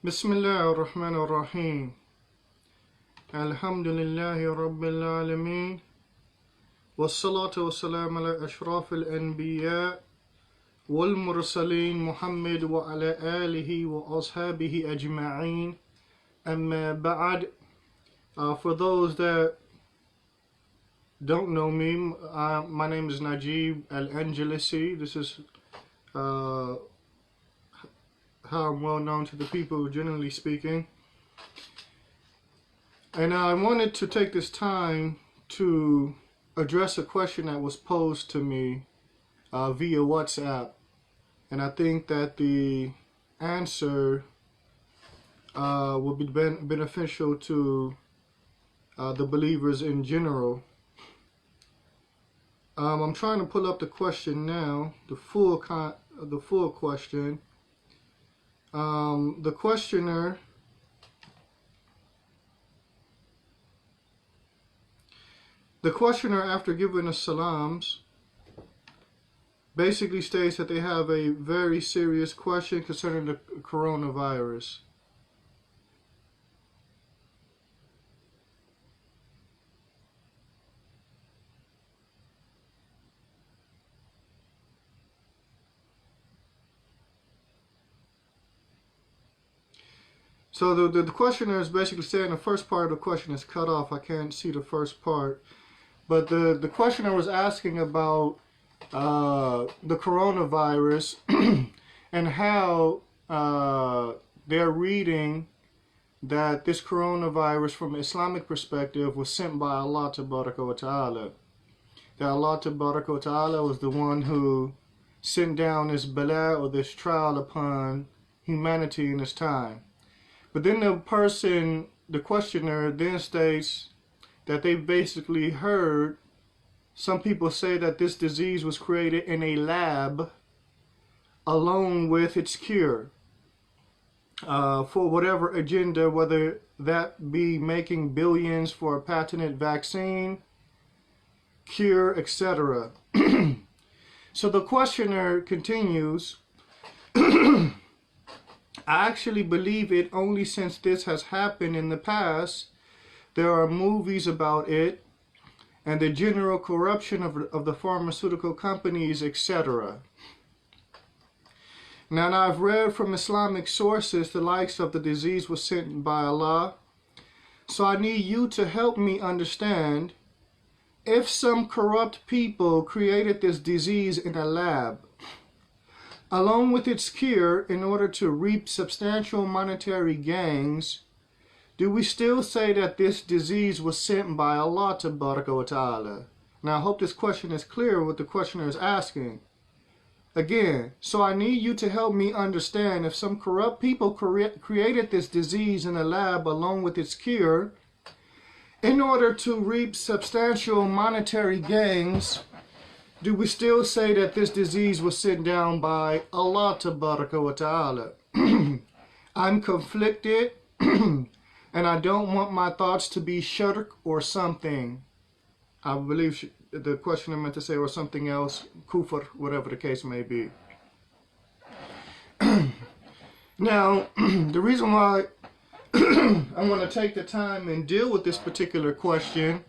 Bismillah ar-Rahman ar-Rahim. Alhamdulillahi Rabbil Alameen. Wassalatu wassalam ala ashraf al-anbiya wal mursaleen Muhammad wa ala alihi wa ashabihi ajma'een. Amma ba'ad. For those that don't know me, my name is Najeeb Anjelesi. This is how I'm well known to the people, generally speaking. And I wanted to take this time to address a question that was posed to me via WhatsApp. And I think that the answer will be beneficial to the believers in general. I'm trying to pull up the question now, the full question. The questioner after giving us salams basically states that they have a very serious question concerning the coronavirus. So the questioner is basically saying the first part of the question is cut off. I can't see the first part. But the questioner was asking about the coronavirus and how they're reading that this coronavirus from an Islamic perspective was sent by Allah Tabaraka wa Ta'ala. That Allah Tabaraka wa Ta'ala was the one who sent down this bala, or this trial, upon humanity in this time. But then the questioner then states that they basically heard some people say that this disease was created in a lab along with its cure for whatever agenda, whether that be making billions for a patented vaccine, cure, etc. So the questioner continues, I actually believe it only since this has happened in the past. There are movies about it and the general corruption of the pharmaceutical companies, etc. Now I've read from Islamic sources the likes of the disease was sent by Allah. So I need you to help me understand, if some corrupt people created this disease in a lab along with its cure in order to reap substantial monetary gains, do we still say that this disease was sent by Allah Tabaraka wa Ta'ala? Now I hope this question is clear what the questioner is asking. Again, so I need you to help me understand, if some corrupt people created this disease in a lab along with its cure in order to reap substantial monetary gains, do we still say that this disease was sent down by Allah Tabaraka wa Ta'ala? I'm conflicted and I don't want my thoughts to be shirk or something. I believe the questioner meant to say, or something else, kufr, whatever the case may be. Now, the reason why I want to take the time and deal with this particular question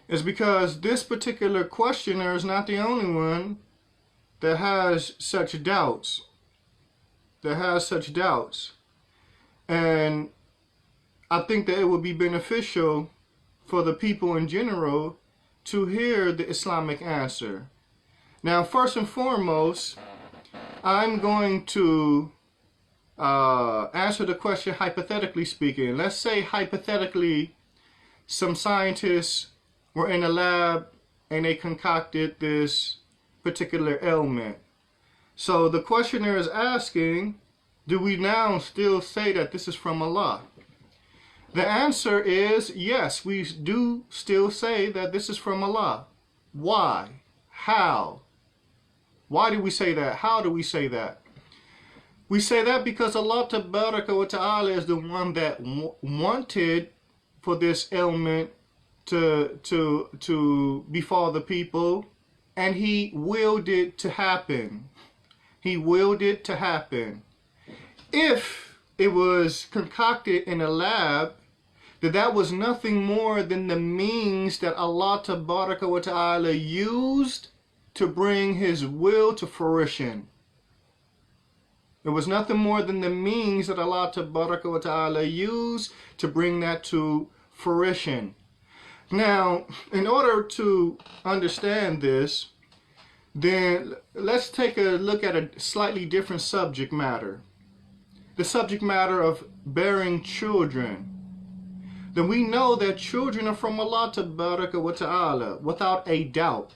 is because this particular questioner is not the only one that has such doubts. And I think that it would be beneficial for the people in general to hear the Islamic answer. Now, first and foremost, I'm going to answer the question hypothetically speaking. Let's say hypothetically some scientists were in a lab and they concocted this particular ailment. So the questioner is asking, do we now still say that this is from Allah? The answer is yes, we do still say that this is from Allah. Why? How? Why do we say that? How do we say that? We say that because Allah Tabaraka wa Ta'ala is the one that wanted for this ailment to befall the people, and He willed it to happen. He willed it to happen. if it was concocted in a lab, that was nothing more than the means that Allah Tabaraka wa Ta'ala used to bring His will to fruition. It was nothing more than the means that Allah Tabaraka wa Ta'ala used to bring that to fruition. Now, in order to understand this, then let's take a look at a slightly different subject matter. The subject matter of bearing children. Then we know that children are from Allah Tabaraka wa Ta'ala, without a doubt.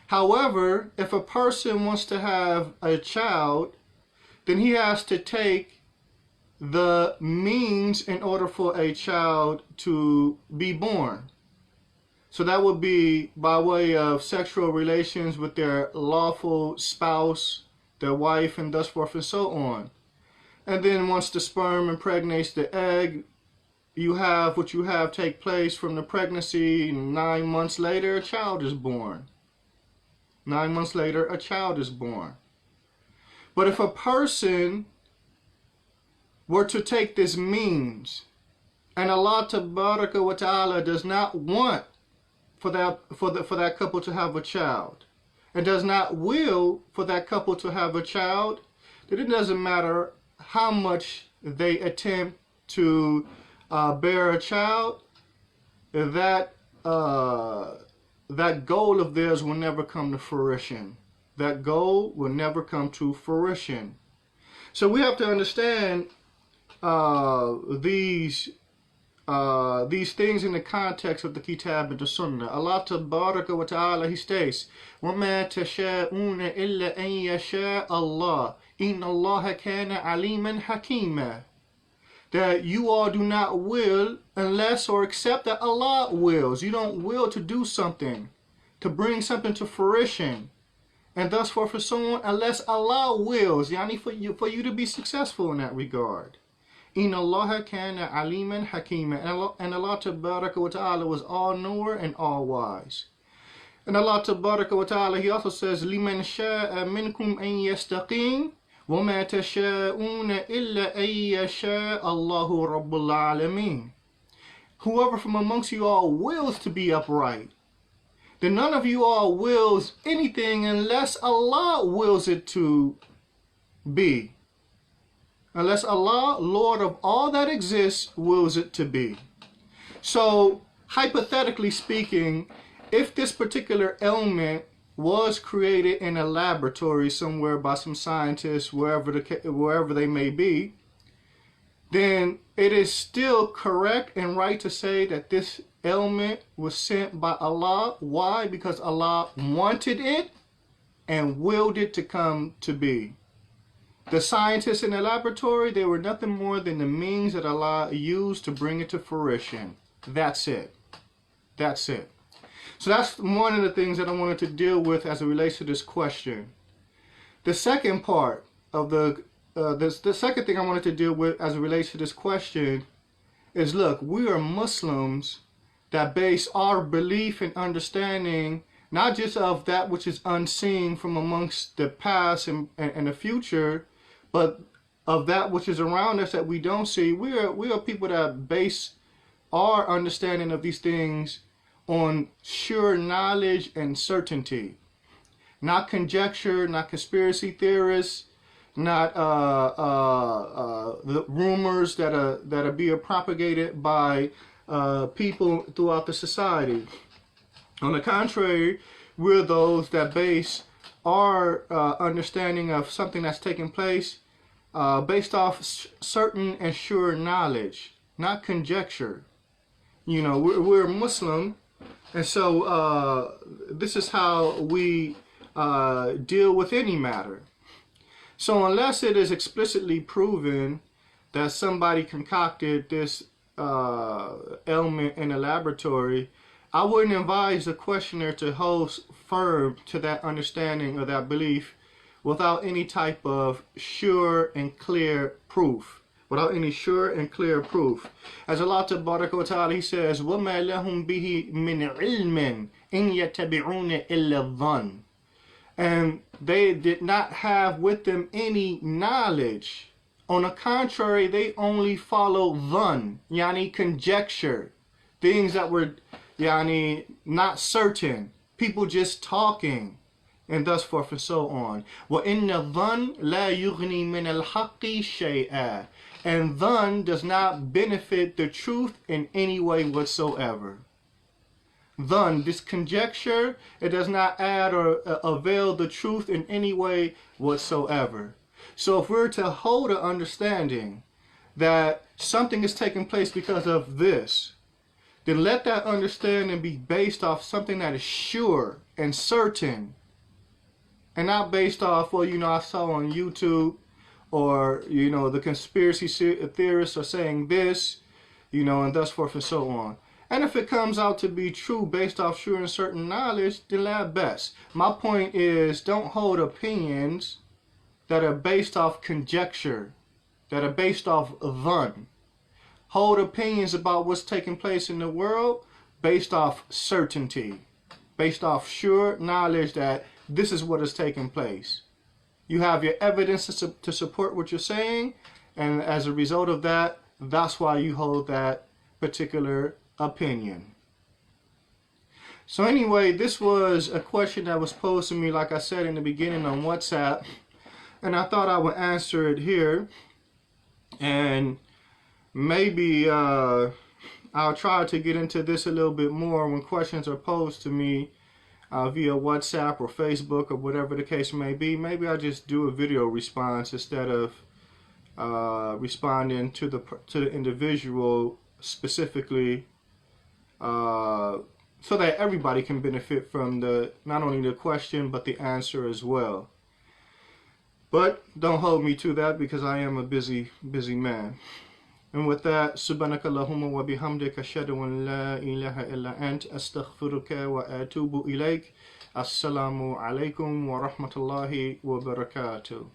However, if a person wants to have a child, then he has to take the means in order for a child to be born. So that would be by way of sexual relations with their lawful spouse, their wife, and thus forth and so on. And then once the sperm impregnates the egg, you have what you have take place from the pregnancy. 9 months later, a child is born. 9 months later, a child is born. But if a person were to take this means, and Allah Tabaraka wa Ta'ala does not want for that couple to have a child, and does not will for that couple to have a child, then it doesn't matter how much they attempt to bear a child, that goal of theirs will never come to fruition. That goal will never come to fruition. So we have to understand these things in the context of the Kitab and the Sunnah. Allah Tabaraka wa Ta'ala, He states, وَمَا تَشَاءُونَ إِلَّا أَن يَشَاءَ اللَّهُ إِنَّ اللَّهَ كَانَ عَلِيمًا حَكِيمًا. That you all do not will unless or except that Allah wills. You don't will to do something, to bring something to fruition, and thus forth and so on, unless Allah wills, yani for you to be successful in that regard. Inna Allah kana aliman hakima. And Allah Tabaraka wa Ta'ala was all-knower and all-wise. And Allah Tabaraka wa Ta'ala, He also says, لِمَنْ شَاءَ مِنْكُمْ أَنْ يَسْتَقِيمُ وَمَا تَشَاءُونَ إِلَّا أَنْ يَشَاءَ اللَّهُ رَبُّ الْعَالَمِينَ. Whoever from amongst you all wills to be upright, then none of you all wills anything unless Allah wills it to be. Unless Allah, Lord of all that exists, wills it to be. So, hypothetically speaking, if this particular ailment was created in a laboratory somewhere by some scientists, wherever they may be, then it is still correct and right to say that this ailment was sent by Allah. Why? Because Allah wanted it and willed it to come to be. The scientists in the laboratory, they were nothing more than the means that Allah used to bring it to fruition. That's it. That's it. So that's one of the things that I wanted to deal with as it relates to this question. The second part of the second thing I wanted to deal with as it relates to this question is, look, we are Muslims that base our belief and understanding not just of that which is unseen from amongst the past and the future, but of that which is around us that we don't see. We are people that base our understanding of these things on sure knowledge and certainty. Not conjecture, not conspiracy theorists, not the rumors that are being propagated by people throughout the society. On the contrary, we're those that base our understanding of something that's taking place based off certain and sure knowledge, not conjecture. You know, we're Muslim, and so this is how we deal with any matter. So unless it is explicitly proven that somebody concocted this ailment in a laboratory, I wouldn't advise the questioner to hold firm to that understanding or that belief without any type of sure and clear proof. Without any sure and clear proof. As Allah Tabaraka wa Ta'ala, He says, وَمَا لَهُمْ بِهِ مِنْ عِلْمٍ إِنْ يَتَّبِعُونَ إِلَّا الظَّنَّ. And they did not have with them any knowledge On the contrary, they only follow dhann, yani conjecture, things that were yani not certain, people just talking, and thus forth and so on. وَإِنَّ الظَّنَّ لَا يُغْنِي مِنَ الْحَقِّ شَيْئًا. And dhann does not benefit the truth in any way whatsoever. Dhann, this conjecture, it does not add or avail the truth in any way whatsoever. So if we're to hold an understanding that something is taking place because of this, then let that understanding be based off something that is sure and certain, and not based off, well, you know, I saw on YouTube, or, you know, the conspiracy theorists are saying this, you know, and thus forth and so on. And if it comes out to be true based off sure and certain knowledge, then that best. My point is, don't hold opinions that are based off conjecture, that are based off dhann. Hold opinions about what's taking place in the world based off certainty, based off sure knowledge that this is what is taking place. You have your evidence to support what you're saying, and as a result of that, that's why you hold that particular opinion. So anyway, this was a question that was posed to me, like I said in the beginning, on WhatsApp, and I thought I would answer it here, and maybe I'll try to get into this a little bit more when questions are posed to me via WhatsApp or Facebook or whatever the case may be. Maybe I'll just do a video response instead of responding to the individual specifically, so that everybody can benefit from not only the question but the answer as well. But don't hold me to that, because I am a busy man. And with that, subhanakallahumma wa bihamdika ashhadu an la ilaha illa ant astaghfiruka wa atubu ilayk. Assalamu alaikum wa rahmatullahi wa barakatuh.